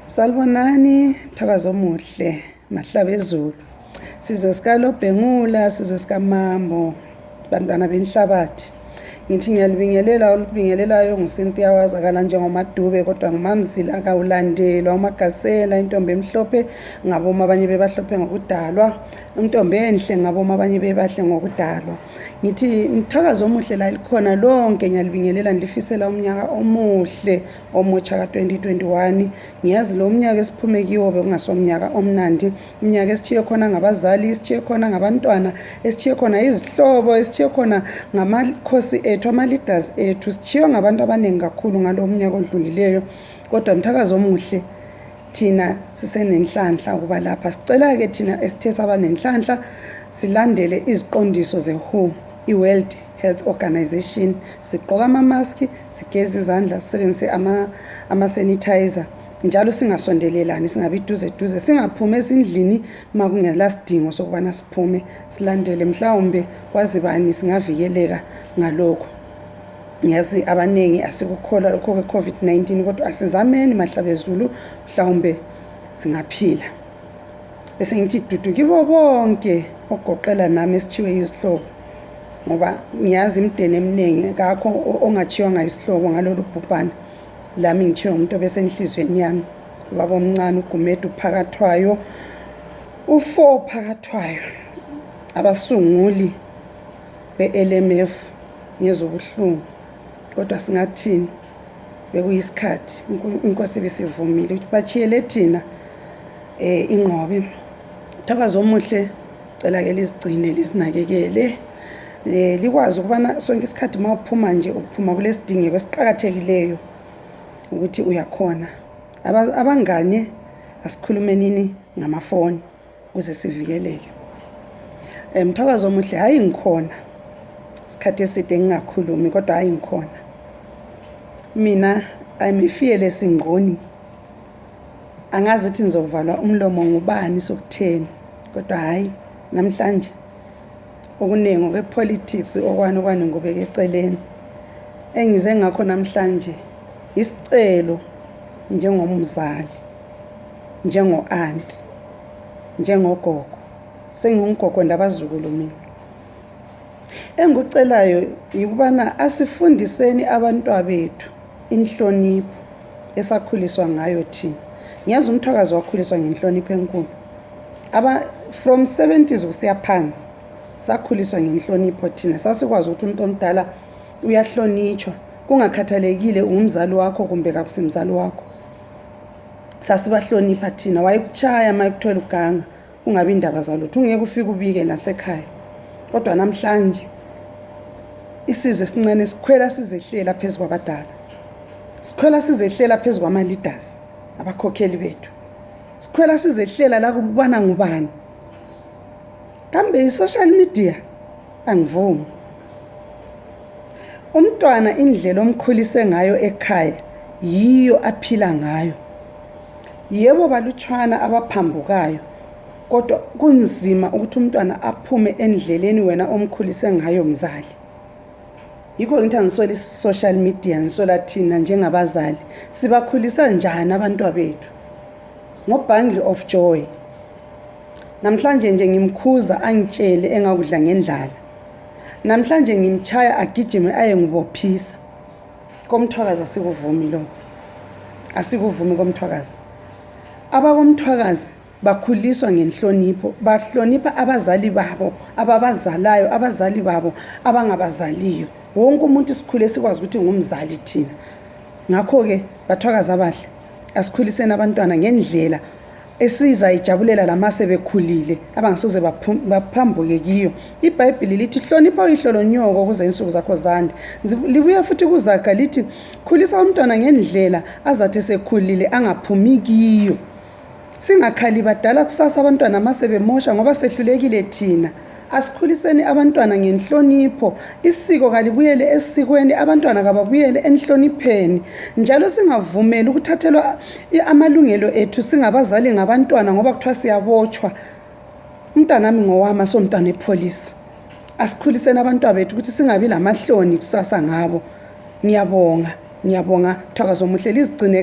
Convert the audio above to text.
Salibonani, mthakazo omuhle, mahlabezulu. Sizwe sikaLobhengula, sizwe sikaMambo, bantwana benhlabathi. Ngithi ngiyalibingelela olubingelelayo nguCynthia wazakala njengoMadube kodwa ngumamzila akawulandelwa uMagasela, intombi emhlophe ngaboma abanye bebahlophe ngokudalwa, intombi enhle ngaboma abanye bebahle ngokudalwa. Ngithi mthakazo omuhle la likhona lonke ngiyalibingelela ngilifisela umnyaka omuhle omutsha ka-2021. Ngiyazi lo mnyaka esiphume kiwo bekungasomnyaka omnandi, umnyaka esithiye khona ngabazali, esithiye khona ngabantwana, esithiye khona izihlobo, esithiye khona ngamakhosi ethu, ama-leaders ethu, sithiye ngabantu abaningi kakhulu ngalo mnyaka odlulileyo. Kodwa mthakazo omuhle thina sisenenhlanhla ukuba lapha. Sicela-ke thina esithe saba nenhlanhla silandele iziqondiso ze-WHO, i-World Health Organization. Sigqoka ama-maski, sigeze izandla, sisebenzise ama-sanitizer. Njalo singasondelelani, singabi duze, singaphumi ezindlini uma kungela sidingo sokubana siphume, silandele mhlawumbe kwazi bani singavikeleka ngalokho. Ngiyazi abaningi asikukholwa lokho kwe-COVID-19 kodwa asizameni mahlabezulu mhlawumbe singaphila. Bese ngithi dudu kibo bonke ogoqela nami esithiwe izihlobo, ngoba ngiyazi imideni eminingi kakho ongathiwanga isihlobo ngalolu bhubhane. Lami ngithiwe umuntu obesenhlizweni yami, ubaba omncane uGumede uphakathwayo, u4 phakathwayo, abasunguli be-LMF ngezobuhlungu. Kodwa singathini, bekuyisikhathi inkosi ibisivumile ukuthi bachiyele thina inqobe. Mthakazo omuhle cela-ke lizigcine lizinakekele, likwazi ukubana sonke isikhathi uma uphuma nje uphuma kulesidingeko esiqhakathekileyo ukuthi uyakhona. Abangane asikhulumenini ngamafoni ukuze sivikeleke. Mthakazo omuhle, hayi ngikhona isikhathi eside ngingakhulumi kodwa hayi ngikhona. Mina I'm fearless ingqoni, angazi ukuthi nizovalwa umlomo ngubani sokutheni, kodwa hayi namhlanje okuningi kwe-politics okwani ngobeka eceleni. Engize ngakho namhlanje isicelo njengomzali, njengo-aunti, njengogogo, sengingugogo ndabazukulu mina. Engikucelayo yikubana asifundiseni abantwana bethu inhlonipho esakhuliswa ngayo thina. Ngiyazi umthakazo wakhuliswa ngenhlonipho enkulu. From 70s kusiya phansi sakhuliswa ngenhlonipho thina. Sasikwazi ukuthi umuntu omdala uyahlonitshwa kungakhathalekile ungumzali wakho kumbe kakusimzali wakho. Sasibahlonipha thina, wayekuchaya mayekuthola uganga kungabi indaba zalutho, ungeke ufike ubike nasekhaya. Kodwa namhlanje isizwe sincane sikhwela sizehlela phezulu kwabadala, sikhwela sizehlela phezulu kwama-leaders, abakhokheli bethu, sikhwela sizehlela la kubana ngubani. Kambe i-social media angivumi. Umntwana indlela omkhulise ngayo ekhaya yiyo aphila ngayo. Yebo balutshwana abaphambukayo, kodwa kunzima ukuthi umntwana aphume endleleni wena omkhulise ngayo mzali. Yikho ngithi angisola i-social media, ngisola thina njengabazali. Sibakhulisa njani abantwana bethu? Ngo-bundle of joy. Namhlanje nje ngimkhuza angitshele engakudla ngendlala. Namhlanje ngimchaya agijime aye ngibophisa. Komthwakazi asikuvumi lokho. Asikuvumi komthwakazi. Abakomthwakazi bakhuliswa ngenhlonipho, bahlonipha abazali babo, ababazalayo, abazali babo abangabazaliyo. Wonke umuntu sikhule sikwazi ukuthi ngumzali thina. Ngakho-ke bathwakazi abahle, asikhuliseni abantwana ngendlela esizayijabulela lama sebekhulile abangasoze baphambuke kiyo. iBhayibheli lithi hlonipha uyihlolo nyoko ukuze insuku zakho zande. Libuya futhi kuZaga lithi khulisa umntwana ngendlela azathi sekhulile angaphumi kiyo. Singakhali badala kusasa abantwana mase bemosha ngoba sehlulekile thina. Asikhuliseni abantwana ngenhlonipho. Isiko kalibuyele esikweni, abantwana kababuyele enhlonipheni. Njalo singavumeli ukuthathelwa amalungelo ethu singabazali ngabantwana ngoba kuthiwa siyabotshwa. Umntwana nami ngowami somntwana epolisa. Asikhuliseni abantwana bethu ukuthi singabi lamahloni kusasa ngabo. Ngiyabonga, mthakazo omuhle lizigcine